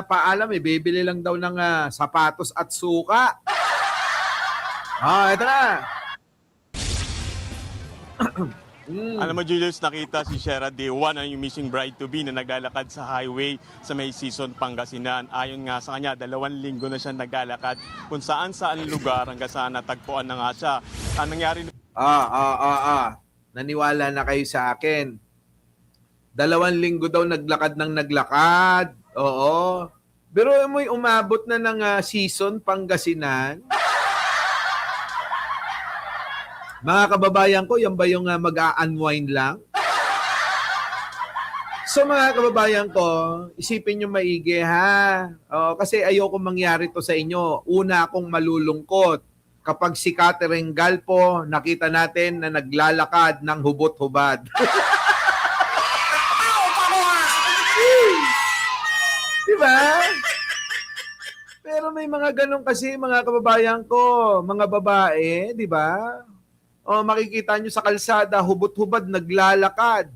paalam, bibili lang daw ng sapatos at suka. Ito na. Alam mo, Julius, nakita si Shera Day 1 ang yung missing bride-to-be na naglalakad sa highway sa may season Pangasinan. Ayon nga sa kanya, 2 linggo na siya naglalakad kung saan lugar hanggang saan natagpuan na nga siya. Ang nangyari... Naniwala na kayo sa akin. 2 linggo daw naglakad ng naglakad. Oo. Pero mo'y umabot na ng season Pangasinan. Mga kababayan ko, yan ba yung mag-a-unwind lang? So mga kababayan ko, isipin nyo maigi ha. Kasi ayoko mangyari to sa inyo. Una akong malulungkot kapag si Catherine Galpo nakita natin na naglalakad ng hubot-hubad. Diba? Pero may mga ganun kasi mga kababayan ko, mga babae, di ba? Makikita nyo sa kalsada, hubot-hubad, naglalakad.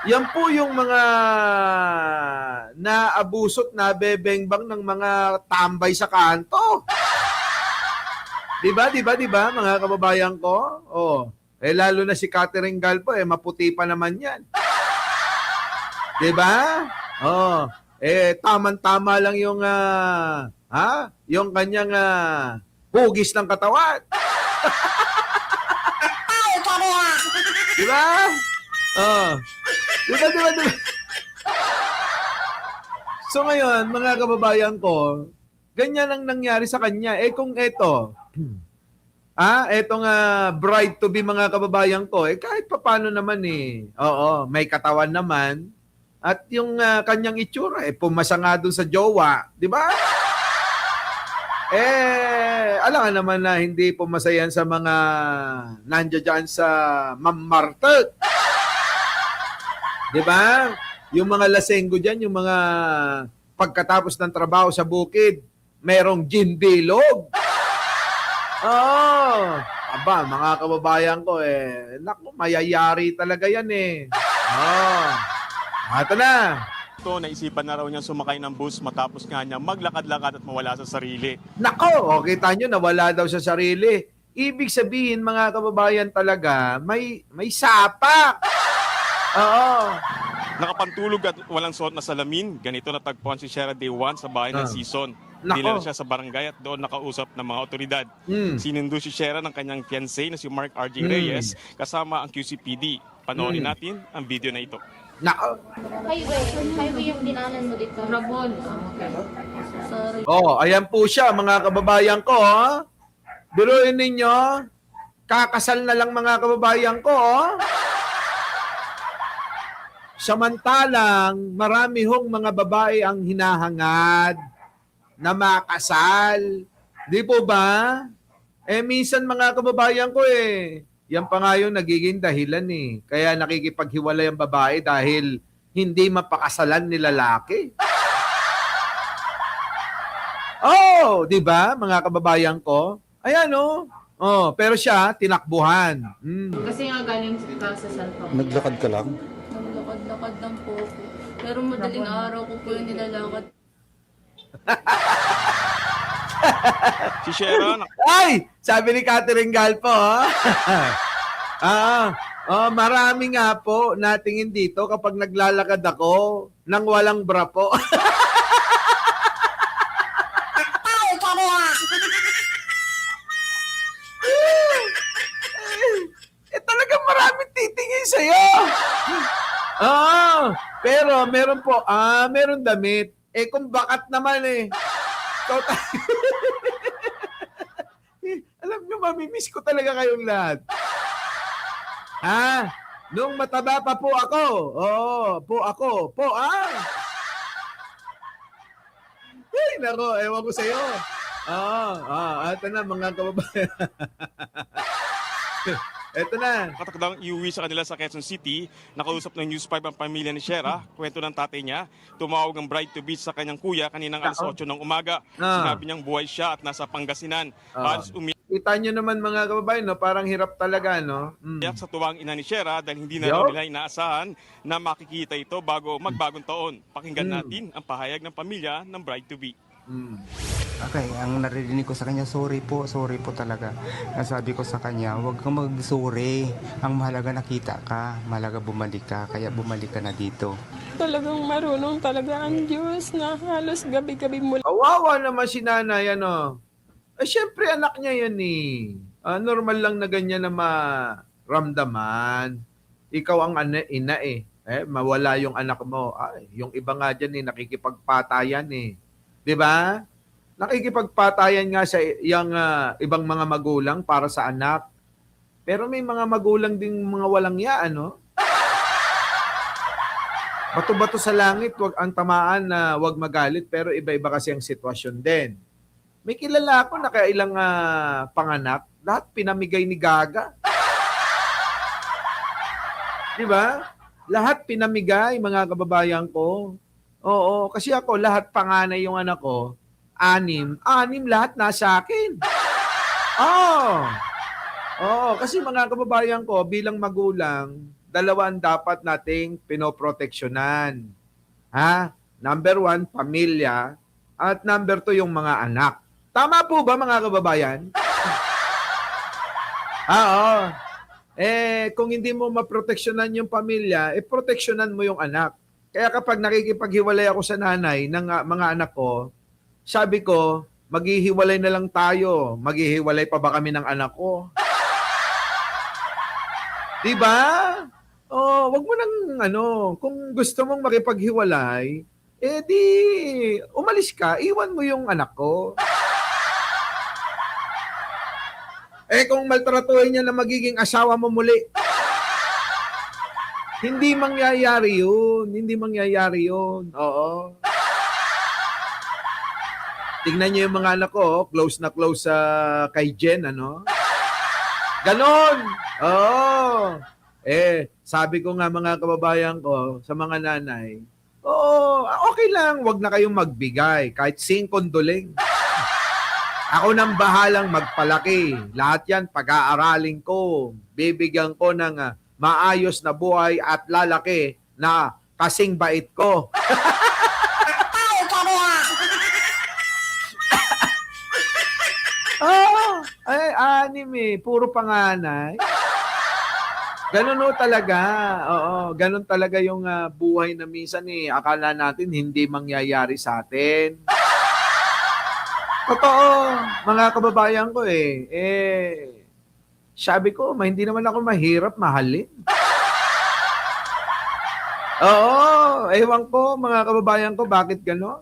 Yan po yung mga naabuso't nabebengbang ng mga tambay sa kanto. Diba, mga kababayan ko? Lalo na si Catherine Galpo, maputi pa naman yan. Diba? Tama-tama lang yung, yung kanyang hugis ng katawan. Diba? Diba? So ngayon, mga kababayan ko, ganyan ang nangyari sa kanya. Kung eto, etong bride-to-be mga kababayan ko, kahit papano naman may katawan naman, at yung kanyang itsura, pumasa nga dun sa jowa, di ba? Alam nga naman na hindi pumasa yan sa mga nandiyan dyan sa Mammartet. Di ba? Yung mga lasenggo dyan, yung mga pagkatapos ng trabaho sa bukid, merong gin bilog. Aba, mga kababayan ko, naku, mayayari talaga yan Ito na. Naisipan na raw niyang sumakay ng bus matapos nga niya maglakad-lakad at mawala sa sarili. Nako, kita nyo, nawala daw sa sarili. Ibig sabihin, mga kababayan talaga, may sapak. Nakapantulog at walang suot na salamin. Ganito natagpuan si Shera Day 1 sa bahay ng season. Dinala siya sa barangay at doon nakausap ng mga otoridad. Sinundo si Shera ng kanyang fiancé na si Mark R.J. Reyes kasama ang QCPD. Panoorin natin ang video na ito. Nako. Highway yung dinanan mo dito. Rabon. Sorry. Ayan po siya, mga kababayan ko. Biruin ninyo, kakasal na lang mga kababayan ko. Samantalang, marami hong mga babae ang hinahangad na makasal. Di po ba? Minsan mga kababayan ko yan pa nga yung nagiging dahilan Kaya nakikipaghiwalay ang babae dahil hindi mapakasalan ni lalaki. Di ba mga kababayan ko? Ayan pero siya, tinakbuhan. Kasi nga galing ka sa Santo. Naglakad ka lang? Naglakad lang po ako. Pero madaling araw ko po yung nilalakad. Si Shera, Ay! Sabi ni Catherine Galpo, marami nga po natingin dito kapag naglalakad ako nang walang bra po. Talagang maraming titingin sa'yo. Pero meron po, meron damit. Kung bakat naman Alam nyo, mamimiss ko talaga kayong lahat. Nung mataba pa po ako. Nako, ewan ko sa'yo. Ito na mga kababayan. Ito na. katakdang iuwi sa kanila sa Quezon City. Nakausap ng News 5 ang pamilya ni Shera. Kwento ng tatay niya, tumawag ang bride-to-be sa kanyang kuya kaninang alas 8 ng umaga. Sinabi niyang buhay siya at nasa Pangasinan. Halos Kita nyo naman mga kababayan, no? Parang hirap talaga, no? Tiyak sa tuwang ina ni Shera dahil hindi na raw Yup. nila inaasahan na makikita ito bago magbagong taon. Pakinggan Mm. natin ang pahayag ng pamilya ng bride-to-be. Mm. Okay, ang naririnig ko sa kanya, sorry po talaga. Nasabi ko sa kanya, huwag kang mag-sorry. Ang mahalaga nakita ka, mahalaga bumalik ka, kaya bumalik ka na dito. Talagang marunong talaga ang Diyos na halos gabi-gabi mula Kawawa naman si nanay, ano? Eh, syempre, anak niya yan eh. Normal lang na ganyan na maramdaman. Ikaw ang ina eh. Mawala yung anak mo. Ay, yung iba nga dyan eh, nakikipagpatayan eh. Di ba? Nakikipagpatayan nga sa yung ibang mga magulang para sa anak. Pero may mga magulang ding mga walang ya, ano? Bato-bato sa langit, wag ang tamaan na wag magalit, pero iba-iba kasi ang sitwasyon din. May kilala ako na kailang panganak, lahat pinamigay ni Gaga. Di ba? Lahat pinamigay, mga kababayan ko. Oo, kasi ako, lahat panganay yung anak ko, 6 lahat nasa akin. Oo, kasi mga kababayan ko, bilang magulang, 2 ang dapat nating pinoproteksyonan. Number 1, pamilya, at number 2, yung mga anak. Tama po ba mga kababayan? Oo. Kung hindi mo maproteksyonan yung pamilya, proteksyonan mo yung anak. Kaya kapag nakikipaghiwalay ako sa nanay ng mga anak ko, sabi ko, maghihiwalay na lang tayo. Maghihiwalay pa ba kami ng anak ko? Diba? Wag mo nang kung gusto mong makipaghiwalay, di umalis ka, iwan mo yung anak ko. Kung maltratuhin niya na magiging asawa mo muli, hindi mangyayari yun. Hindi mangyayari yun. Oo. Tingnan niyo yung mga anak ko, close na close kay Jen, ano? Ganon! Oo. Sabi ko nga mga kababayan ko, sa mga nanay, okay lang, wag na kayong magbigay, kahit 5 kondoling. Ako nang bahalang magpalaki. Lahat yan, pag-aaralin ko. Bibigyan ko ng maayos na buhay at lalaki na kasing bait ko. Puro panganay. Ganun talaga. Oo, ganun talaga yung buhay na minsan akala natin hindi mangyayari sa atin. Totoo, mga kababayan ko sabi ko, hindi naman ako mahirap mahalin. Oo, ewan ko, mga kababayan ko, bakit gano'n?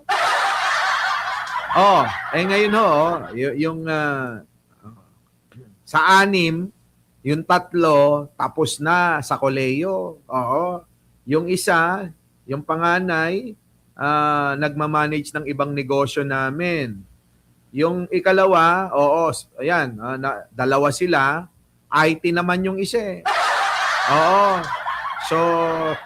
Ngayon yung sa 6, yung 3, tapos na sa koleyo. Oo. Yung isa, yung panganay, nagmamanage ng ibang negosyo namin. Yung ikalawa, ayan, 2 sila, IT naman yung isa. Oo. So,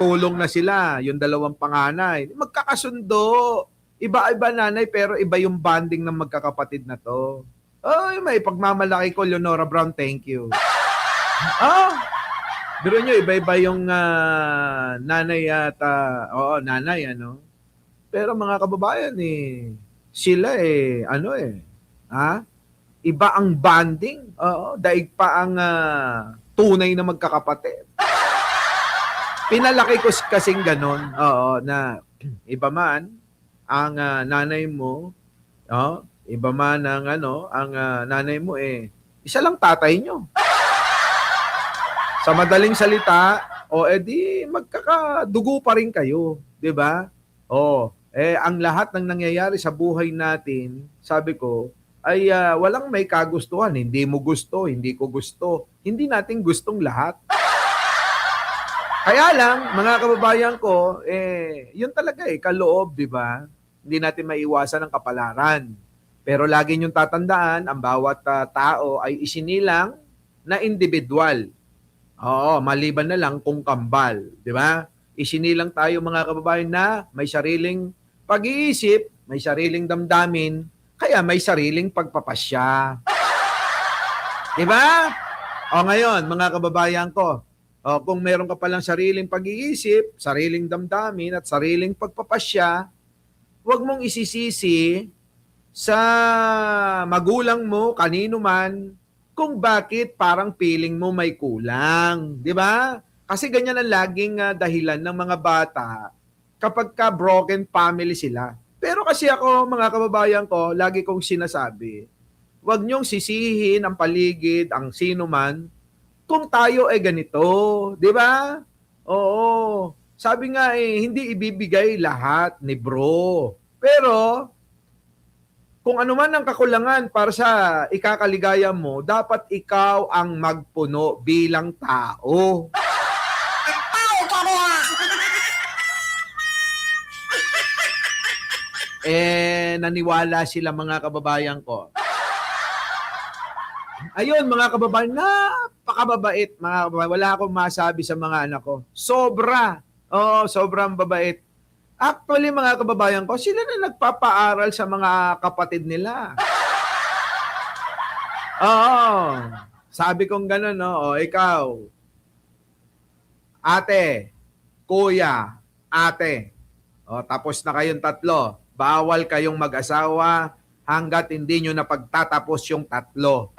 tulong na sila, yung 2 panganay. Magkakasundo. Iba-iba nanay, pero iba yung bonding ng magkakapatid na to. May pagmamalaki ko, Leonora Brown, thank you. Biro nyo, iba-iba yung nanay at, nanay, ano. Pero mga kababayan, sila iba ang bonding. Daig pa ang tunay na magkakapatid. Pinalaki ko kasing ganon, na iba man ang nanay mo, iba man ang ang nanay mo isa lang tatay nyo. Sa madaling salita, edi magkakadugo pa rin kayo, 'di ba? Ang lahat ng nangyayari sa buhay natin, sabi ko, ay walang may kagustuhan. Hindi mo gusto, hindi ko gusto. Hindi natin gustong lahat. Kaya lang, mga kababayan ko, yun talaga kaloob, di ba? Hindi natin maiwasan ang kapalaran. Pero lagi niyong tatandaan, ang bawat tao ay isinilang na individual. Maliban na lang kung kambal, di ba? Isinilang tayo mga kababayan na may sariling pag-iisip, may sariling damdamin, kaya may sariling pagpapasya. Di ba? O ngayon, mga kababayan ko, kung meron ka palang sariling pag-iisip, sariling damdamin at sariling pagpapasya, huwag mong isisisi sa magulang mo, kanino man, kung bakit parang feeling mo may kulang. Di ba? Kasi ganyan ang laging dahilan ng mga bata kapag ka broken family sila. Pero kasi ako, mga kababayan ko, lagi kong sinasabi, huwag niyong sisihin ang paligid, ang sino man, kung tayo ay ganito. Di ba? Oo. Sabi nga hindi ibibigay lahat ni bro. Pero, kung ano man ang kakulangan para sa ikakaligaya mo, dapat ikaw ang magpuno bilang tao. Naniwala sila mga kababayan ko. Ayun, mga kababayan, napakababait. Mga kababayan, wala akong masabi sa mga anak ko. Sobra. Oo, sobrang babait. Actually, mga kababayan ko, sila na nagpapaaral sa mga kapatid nila. Oo. Sabi kong gano'n, no? Ikaw, ate, kuya, ate. Tapos na kayong tatlo. Bawal kayong mag-asawa hanggat hindi nyo napagtatapos yung tatlo.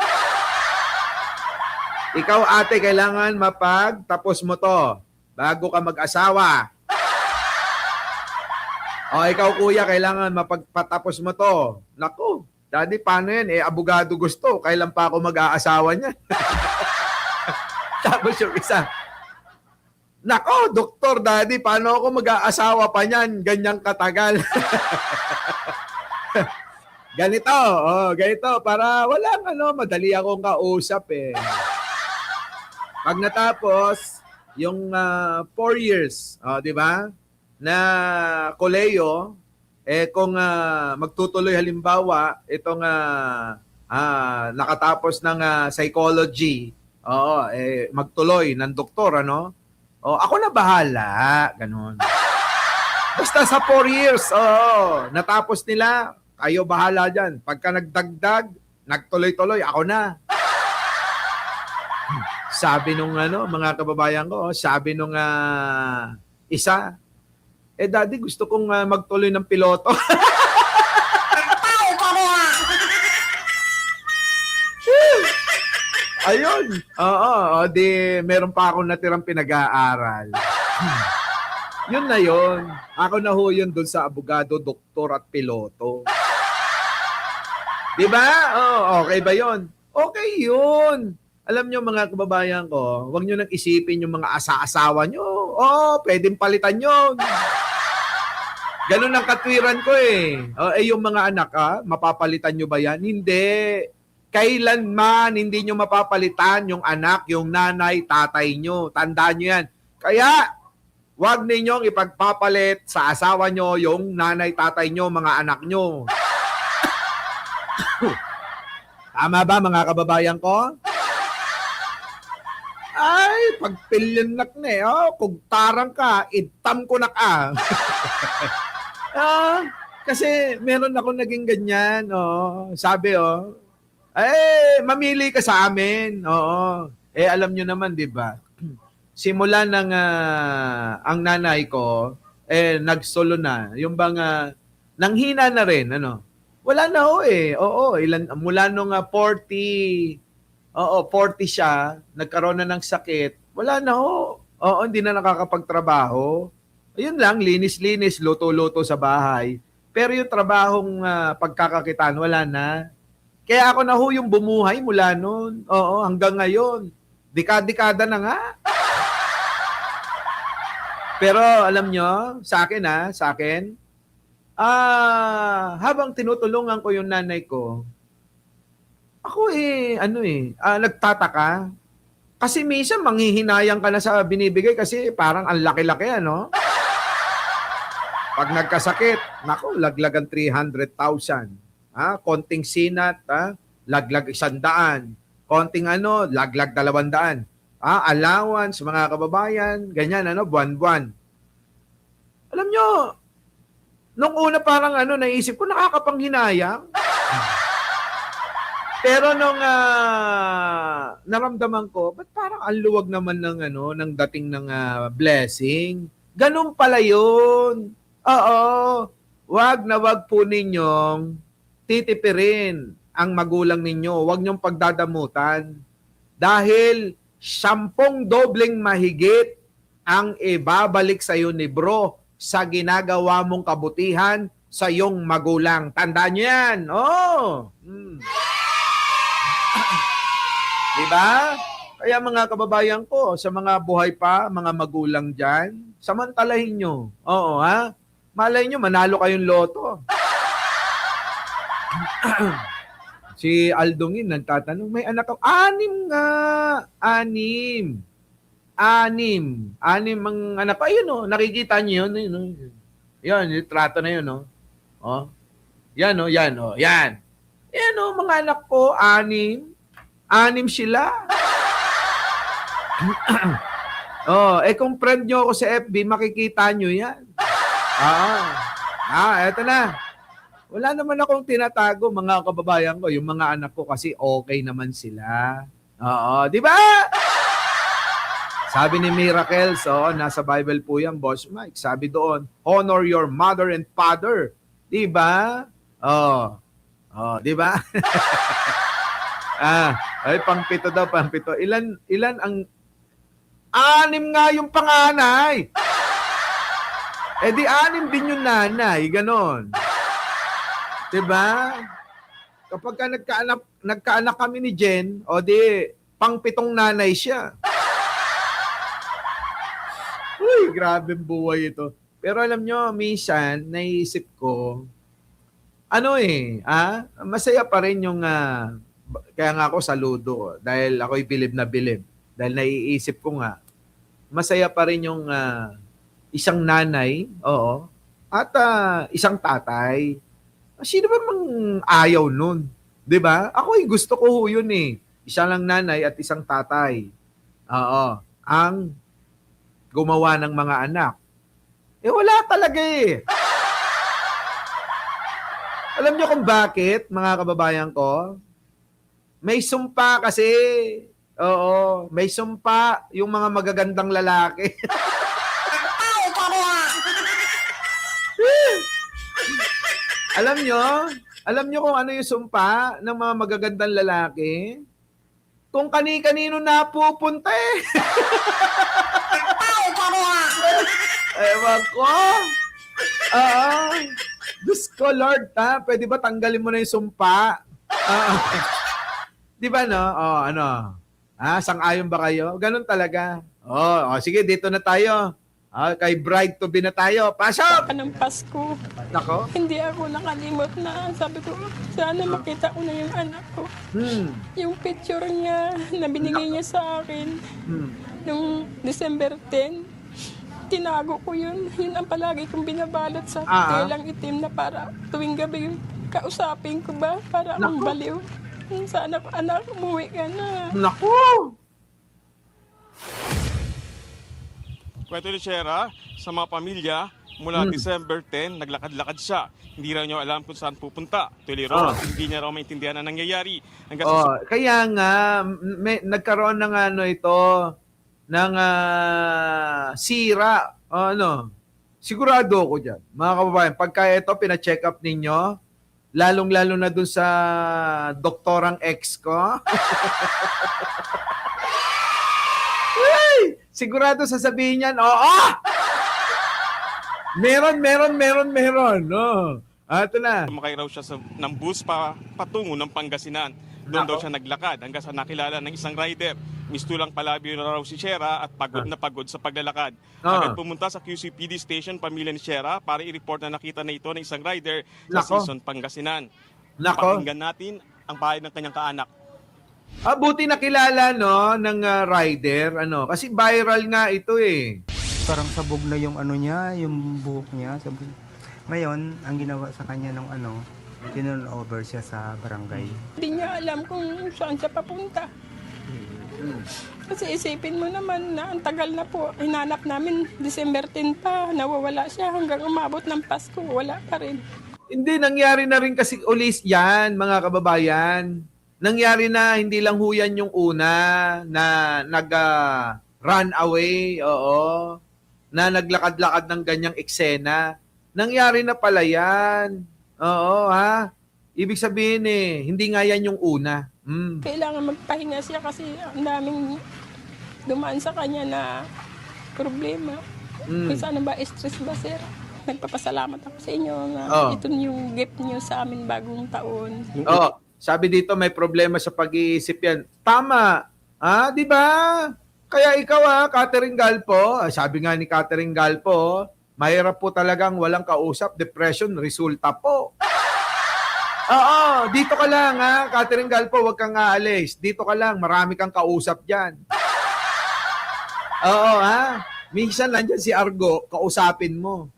Ikaw, ate, kailangan mapagtapos mo to bago ka mag-asawa. Ikaw, kuya, kailangan mapagpatapos mo to. Naku, daddy, paano yan? Abogado gusto. Kailan pa ako mag-aasawa niyan? Tapos yung isa, nako, doktor, daddy, paano ako mag-aasawa pa niyan? Ganyang katagal. Ganito, ganito, para walang madali akong kausap eh. Pag natapos, yung 4 years, di ba? Na koleyo, kung magtutuloy halimbawa, itong nakatapos ng psychology, magtuloy ng doktor, ano? Ako na bahala, ganun. Basta sa 4 years, natapos nila, kayo bahala dyan. Pagka nagdagdag, nagtuloy-tuloy, ako na. Sabi nung mga kababayan ko, sabi nung isa, daddy, gusto kong magtuloy ng piloto. Ayun. Di meron pa akong natirang pinag-aaral. Yun na yun. Ako na ho yun dun sa abogado, doktor at piloto. Di ba? Okay ba yun? Okay yun. Alam nyo mga kababayan ko, huwag nyo nang isipin yung mga asa-asawa nyo. Pwedeng palitan yun. Ganun ang katwiran ko eh. Yung mga anak, mapapalitan nyo ba yan? Hindi. Kailanman hindi nyo mapapalitan yung anak, yung nanay, tatay nyo. Tandaan nyo yan. Kaya, huwag ninyong ipagpapalit sa asawa nyo yung nanay, tatay nyo, mga anak nyo. Tama ba mga kababayan ko? Ay, pagpilyanak na eh. Kugtarang ka, itam ko na ka. Kasi meron ako naging ganyan. Sabi, mamili ka sa amin. Alam nyo naman, di ba? Simula ng ang nanay ko, nagsolo na. Yung bang, nanghina na rin, Wala na mula nung 40 siya, nagkaroon na ng sakit. Wala na hindi na nakakapagtrabaho. Ayun lang, linis-linis, luto-luto sa bahay. Pero yung trabahong pagkakakitaan, wala na. Kaya ako na yung bumuhay mula noon. Hanggang ngayon. Dekada na nga. Pero alam nyo, sa akin, habang tinutulungan ko yung nanay ko, ako nagtataka. Kasi minsan manghihinayang ka na sa binibigay kasi parang ang laki-laki, Pag nagkasakit, nako, laglagan 300,000. Konting sinat, laglag 100. Konting laglag 200. Allowance, mga kababayan, ganyan, buwan-buwan. Alam nyo, nung una parang naisip ko, nakakapanghinayang. Pero nung naramdaman ko, ba't parang ang luwag naman ng ng dating ng blessing? Ganun pala 'yun. Oo. Wag na wag po ninyong titipirin ang magulang ninyo. Wag niyong pagdadamutan. Dahil 10 dobleng mahigit ang ibabalik sa iyo ni bro sa ginagawa mong kabutihan sa iyong magulang. Tandaan niyo yan. Oh. Diba? Kaya mga kababayan ko, sa mga buhay pa, mga magulang dyan, samantalahin nyo. Oo, ha? Malay nyo, manalo kayong loto. Si Aldongin nagtatanong, may anak ka? 6 nga. 6. 6 ang anak ko. Ayun, oh, nakikita nyo yun. Yun, yun, yung trato na yun, oh. Oh. Yan, oh, yan, oh, yan. Yan, oh, mga anak ko, 6. 6 sila. Oh, kung friend nyo ako sa FB, makikita nyo yan. Eto na. Wala naman akong tinatago, mga kababayan ko. Yung mga anak ko kasi okay naman sila. Oo, di ba? Sabi ni Miracle, nasa Bible po yan, Boss Mike. Sabi doon, honor your mother and father. Di ba? Di ba? Pang-7 daw, pang-7. Ilan ang 6 nga yung panganay. Di 6 din yung nanay, ganon. Diba? Kapag ka nagkaanak kami ni Jen, di pang-7 nanay siya. Uy, grabe buhay ito. Pero alam nyo, minsan, naisip ko, masaya pa rin yung, kaya nga ako saludo, dahil ako'y bilib na bilib. Dahil naiisip ko nga, masaya pa rin yung isang nanay, oo, at isang tatay. Sino ba mang ayaw nun? 'Di ba? Ako'y gusto ko yun eh. Isa lang nanay at isang tatay. Oo, ang gumawa ng mga anak. Wala talaga eh. Alam niyo kung bakit, mga kababayan ko? May sumpa kasi. Oo, may sumpa yung mga magagandang lalaki. Alam nyo kung ano yung sumpa ng mga magagandang lalaki? Kung kani-kanino napupunta eh. Ewan ko. Diyos ko, Lord, pwede ba tanggalin mo na yung sumpa? Di ba, no? Sang-ayon ba kayo? Ganun talaga. Sige, dito na tayo. Kay bride-to-be na tayo. Pasok! Ng Pasko. Nako. Hindi ako nakalimot na. Sabi ko, sana makita ko na yung anak ko. Yung picture niya na binigay niya sa akin nung December 10, tinago ko yun. Yun ang palagi kong binabalot sa telang itim na para tuwing gabi kausapin ko ba para akong baliw. Sana anak, umuwi ka na. Nako! Kwento ni Shera, sa mga pamilya, mula December 10, naglakad-lakad siya. Hindi raw niya alam kung saan pupunta. Tuloy raw, hindi niya raw maintindihan ang nangyayari. Kaya nga, nagkaroon ng ng sira. Sigurado ako dyan. Mga kababayan, pagka ito, pina-check up ninyo, lalong-lalo na dun sa doktorang ex ko. Sigurado sasabihin niyan, meron. No. Ito na. Sumakay raw siya ng bus patungo ng Pangasinan. Doon daw siya naglakad hanggang sa nakilala ng isang rider. Mistulang palabyo na raw si Shera at pagod na pagod sa paglalakad. Agad pumunta sa QCPD station pamilya ni Shera para i-report na nakita na ito ng isang rider sa Season Pangasinan. Pakinggan natin ang bahay ng kanyang kaanak. Buti nakilala ng rider kasi viral nga ito eh. Parang sabog na yung niya, yung buhok niya. Sabog. Ngayon, ang ginawa sa kanya ng over siya sa barangay. Hindi niya alam kung saan siya papunta. Kasi isipin mo naman na ang tagal na po. Hinanap namin December 10 pa. Nawawala siya hanggang umabot ng Pasko. Wala pa rin. Hindi, nangyari na rin kasi ulis yan, mga kababayan. nangyari na hindi lang huyan yung una na run away, oo, na naglakad-lakad ng ganyang eksena. Nangyari na pala yan. Oo, ha? Ibig sabihin hindi nga yan yung una. Kailangan magpahinga siya kasi ang daming dumaan sa kanya na problema. Kaysa ano ba, stress ba, sir? Nagpapasalamat ako sa inyo na ito yung gift niyo sa amin bagong taon. Sabi dito may problema sa pag-iisip yan. Tama. Di ba? Kaya ikaw Catherine Galpo, sabi nga ni Catherine Galpo, mahirap po talagang walang kausap, depression, resulta po. Oo, dito ka lang Catherine Galpo, huwag kang aalis. Dito ka lang, marami kang kausap dyan. Oo, minsan nandyan si Argo, kausapin mo.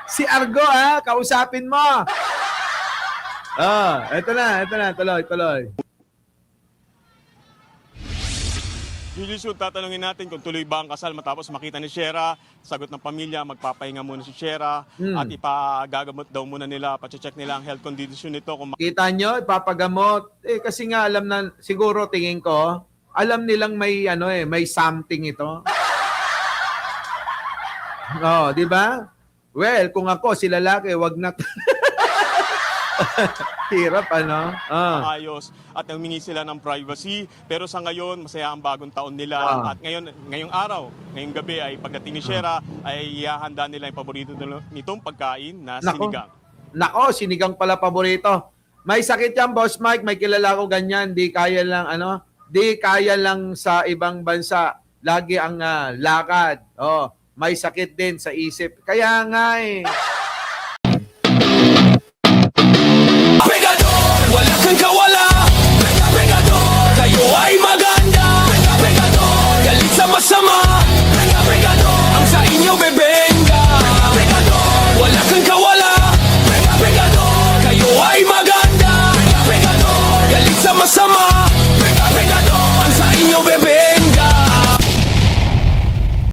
Si Argo, kausapin mo. Eto na, tuloy. Julius, tatanungin natin kung tuloy ba ang kasal matapos makita ni Shera. Sagot ng pamilya, magpapahinga muna si Shera at ipagagamot daw muna nila, pacheck nila ang health condition nito. Kung Kita nyo, ipapagamot. Kasi nga alam na, siguro tingin ko, alam nilang may may something ito. Di ba? Well, kung ako, si lalaki, wag na. Hirap, ayos at humingi sila ng privacy, pero sa ngayon masaya ang bagong taon nila at ngayong araw, ngayong gabi ay pagdating ni Shera ay ihahanda nila yung paborito nitong pagkain na sinigang. Nako, sinigang pala paborito. May sakit yan, Boss Mike, may kilala ko ganyan, di kaya lang sa ibang bansa. Lagi ang lakad. May sakit din sa isip. Kaya nga